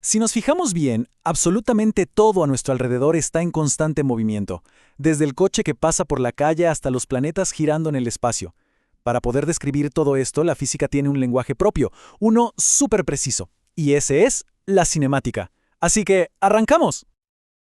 Si nos fijamos bien, absolutamente todo a nuestro alrededor está en constante movimiento, desde el coche que pasa por la calle hasta los planetas girando en el espacio. Para poder describir todo esto, la física tiene un lenguaje propio, uno súper preciso, y ese es la cinemática. Así que, ¡arrancamos!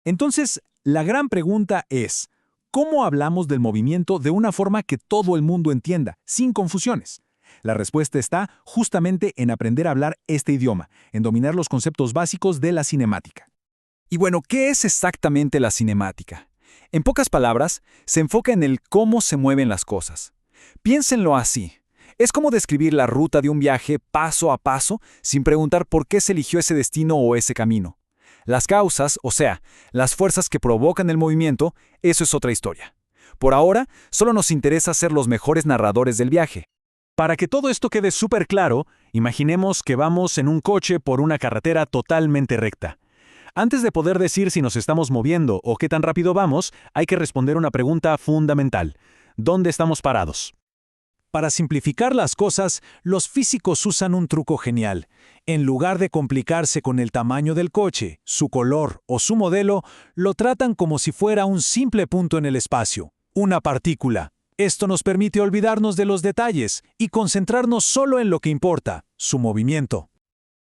Entonces, la gran pregunta es, ¿cómo hablamos del movimiento de una forma que todo el mundo entienda, sin confusiones? La respuesta está justamente en aprender a hablar este idioma, en dominar los conceptos básicos de la cinemática. Y bueno, ¿qué es exactamente la cinemática? En pocas palabras, se enfoca en el cómo se mueven las cosas. Piénsenlo así. Es como describir la ruta de un viaje paso a paso sin preguntar por qué se eligió ese destino o ese camino. Las causas, o sea, las fuerzas que provocan el movimiento, eso es otra historia. Por ahora, solo nos interesa ser los mejores narradores del viaje. Para que todo esto quede súper claro, imaginemos que vamos en un coche por una carretera totalmente recta. Antes de poder decir si nos estamos moviendo o qué tan rápido vamos, hay que responder una pregunta fundamental. ¿Dónde estamos parados? Para simplificar las cosas, los físicos usan un truco genial. En lugar de complicarse con el tamaño del coche, su color o su modelo, lo tratan como si fuera un simple punto en el espacio, una partícula. Esto nos permite olvidarnos de los detalles y concentrarnos solo en lo que importa, su movimiento.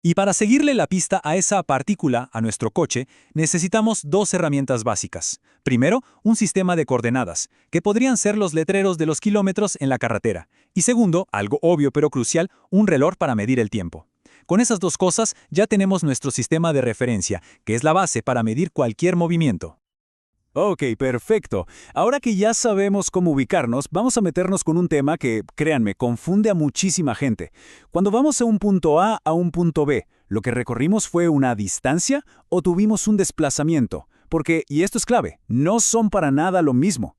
Y para seguirle la pista a esa partícula, a nuestro coche, necesitamos dos herramientas básicas. Primero, un sistema de coordenadas, que podrían ser los letreros de los kilómetros en la carretera. Y segundo, algo obvio pero crucial, un reloj para medir el tiempo. Con esas dos cosas ya tenemos nuestro sistema de referencia, que es la base para medir cualquier movimiento. Ok, perfecto. Ahora que ya sabemos cómo ubicarnos, vamos a meternos con un tema que, créanme, confunde a muchísima gente. Cuando vamos de un punto A a un punto B, ¿lo que recorrimos fue una distancia o tuvimos un desplazamiento? Porque, y esto es clave, no son para nada lo mismo.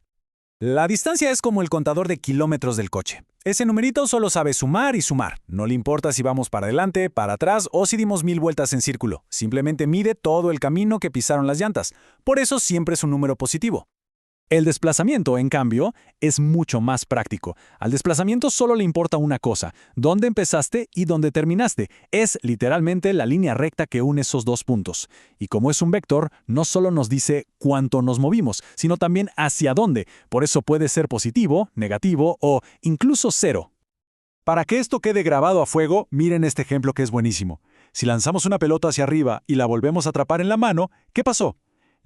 La distancia es como el contador de kilómetros del coche. Ese numerito solo sabe sumar y sumar. No le importa si vamos para adelante, para atrás o si dimos 1000 vueltas en círculo. Simplemente mide todo el camino que pisaron las llantas. Por eso siempre es un número positivo. El desplazamiento, en cambio, es mucho más práctico. Al desplazamiento solo le importa una cosa, dónde empezaste y dónde terminaste. Es literalmente la línea recta que une esos dos puntos. Y como es un vector, no solo nos dice cuánto nos movimos, sino también hacia dónde. Por eso puede ser positivo, negativo o incluso cero. Para que esto quede grabado a fuego, miren este ejemplo que es buenísimo. Si lanzamos una pelota hacia arriba y la volvemos a atrapar en la mano, ¿qué pasó?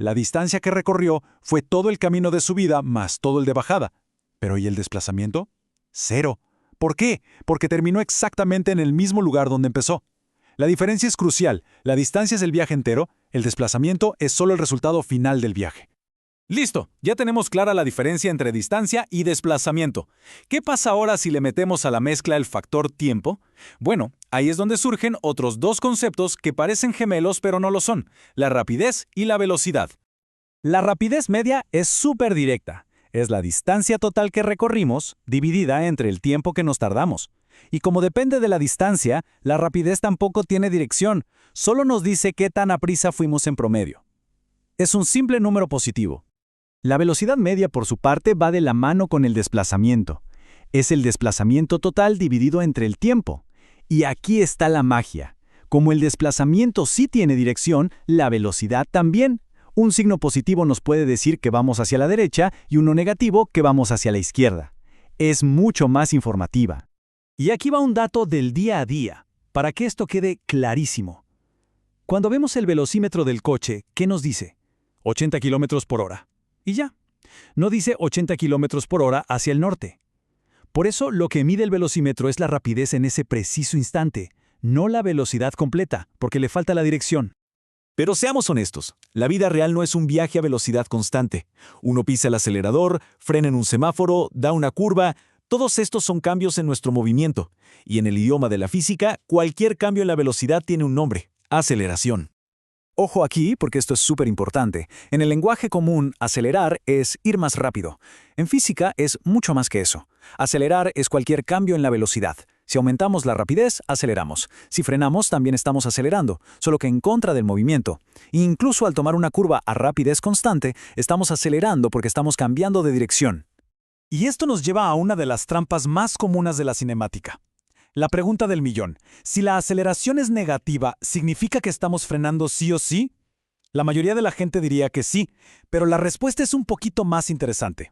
La distancia que recorrió fue todo el camino de subida más todo el de bajada. ¿Pero y el desplazamiento? Cero. ¿Por qué? Porque terminó exactamente en el mismo lugar donde empezó. La diferencia es crucial. La distancia es el viaje entero, el desplazamiento es solo el resultado final del viaje. Listo, ya tenemos clara la diferencia entre distancia y desplazamiento. ¿Qué pasa ahora si le metemos a la mezcla el factor tiempo? Bueno, ahí es donde surgen otros dos conceptos que parecen gemelos pero no lo son, la rapidez y la velocidad. La rapidez media es súper directa. Es la distancia total que recorrimos dividida entre el tiempo que nos tardamos. Y como depende de la distancia, la rapidez tampoco tiene dirección, solo nos dice qué tan aprisa fuimos en promedio. Es un simple número positivo. La velocidad media, por su parte, va de la mano con el desplazamiento. Es el desplazamiento total dividido entre el tiempo. Y aquí está la magia. Como el desplazamiento sí tiene dirección, la velocidad también. Un signo positivo nos puede decir que vamos hacia la derecha y uno negativo que vamos hacia la izquierda. Es mucho más informativa. Y aquí va un dato del día a día, para que esto quede clarísimo. Cuando vemos el velocímetro del coche, ¿qué nos dice? 80 kilómetros por hora. Y ya. No dice 80 kilómetros por hora hacia el norte. Por eso lo que mide el velocímetro es la rapidez en ese preciso instante, no la velocidad completa, porque le falta la dirección. Pero seamos honestos, la vida real no es un viaje a velocidad constante. Uno pisa el acelerador, frena en un semáforo, da una curva. Todos estos son cambios en nuestro movimiento. Y en el idioma de la física, cualquier cambio en la velocidad tiene un nombre: aceleración. Ojo aquí, porque esto es súper importante. En el lenguaje común, acelerar es ir más rápido. En física es mucho más que eso. Acelerar es cualquier cambio en la velocidad. Si aumentamos la rapidez, aceleramos. Si frenamos, también estamos acelerando, solo que en contra del movimiento. Incluso al tomar una curva a rapidez constante, estamos acelerando porque estamos cambiando de dirección. Y esto nos lleva a una de las trampas más comunes de la cinemática. La pregunta del millón. Si la aceleración es negativa, ¿significa que estamos frenando sí o sí? La mayoría de la gente diría que sí, pero la respuesta es un poquito más interesante.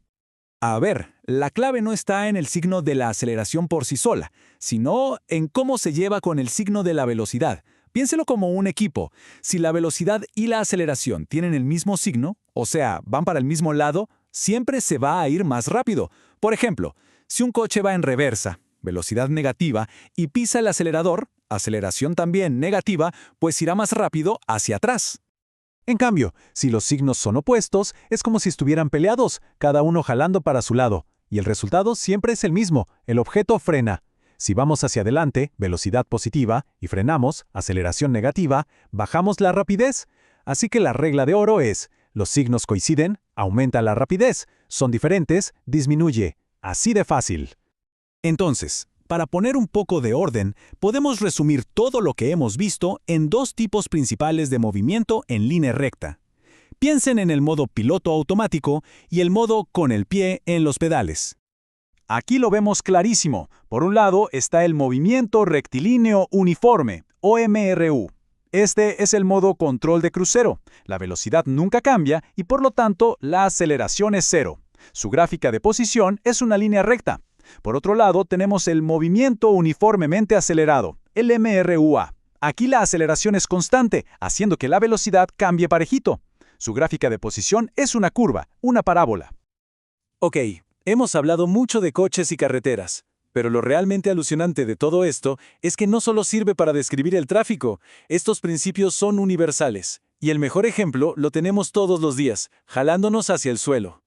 A ver, la clave no está en el signo de la aceleración por sí sola, sino en cómo se lleva con el signo de la velocidad. Piénselo como un equipo. Si la velocidad y la aceleración tienen el mismo signo, o sea, van para el mismo lado, siempre se va a ir más rápido. Por ejemplo, si un coche va en reversa, velocidad negativa, y pisa el acelerador, aceleración también negativa, pues irá más rápido hacia atrás. En cambio, si los signos son opuestos, es como si estuvieran peleados, cada uno jalando para su lado, y el resultado siempre es el mismo, el objeto frena. Si vamos hacia adelante, velocidad positiva, y frenamos, aceleración negativa, bajamos la rapidez. Así que la regla de oro es, los signos coinciden, aumenta la rapidez, son diferentes, disminuye. Así de fácil. Entonces, para poner un poco de orden, podemos resumir todo lo que hemos visto en dos tipos principales de movimiento en línea recta. Piensen en el modo piloto automático y el modo con el pie en los pedales. Aquí lo vemos clarísimo. Por un lado está el movimiento rectilíneo uniforme, o MRU. Este es el modo control de crucero. La velocidad nunca cambia y por lo tanto la aceleración es cero. Su gráfica de posición es una línea recta. Por otro lado, tenemos el movimiento uniformemente acelerado, el MRUA. Aquí la aceleración es constante, haciendo que la velocidad cambie parejito. Su gráfica de posición es una curva, una parábola. Ok, hemos hablado mucho de coches y carreteras, pero lo realmente alucinante de todo esto es que no solo sirve para describir el tráfico, estos principios son universales. Y el mejor ejemplo lo tenemos todos los días, jalándonos hacia el suelo.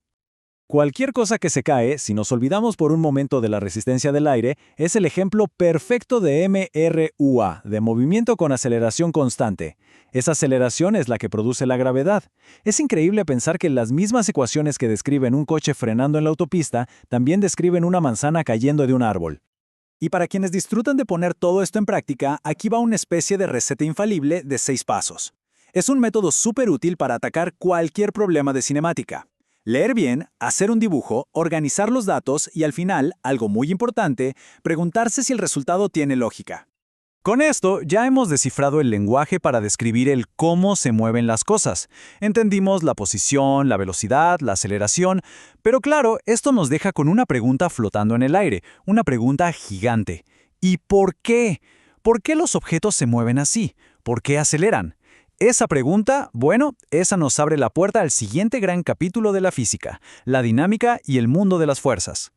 Cualquier cosa que se cae, si nos olvidamos por un momento de la resistencia del aire, es el ejemplo perfecto de MRUA, de movimiento con aceleración constante. Esa aceleración es la que produce la gravedad. Es increíble pensar que las mismas ecuaciones que describen un coche frenando en la autopista también describen una manzana cayendo de un árbol. Y para quienes disfrutan de poner todo esto en práctica, aquí va una especie de receta infalible de 6 pasos. Es un método súper útil para atacar cualquier problema de cinemática. Leer bien, hacer un dibujo, organizar los datos y al final, algo muy importante, preguntarse si el resultado tiene lógica. Con esto ya hemos descifrado el lenguaje para describir el cómo se mueven las cosas. Entendimos la posición, la velocidad, la aceleración, pero claro, esto nos deja con una pregunta flotando en el aire, una pregunta gigante. ¿Y por qué? ¿Por qué los objetos se mueven así? ¿Por qué aceleran? Esa pregunta, bueno, esa nos abre la puerta al siguiente gran capítulo de la física, la dinámica y el mundo de las fuerzas.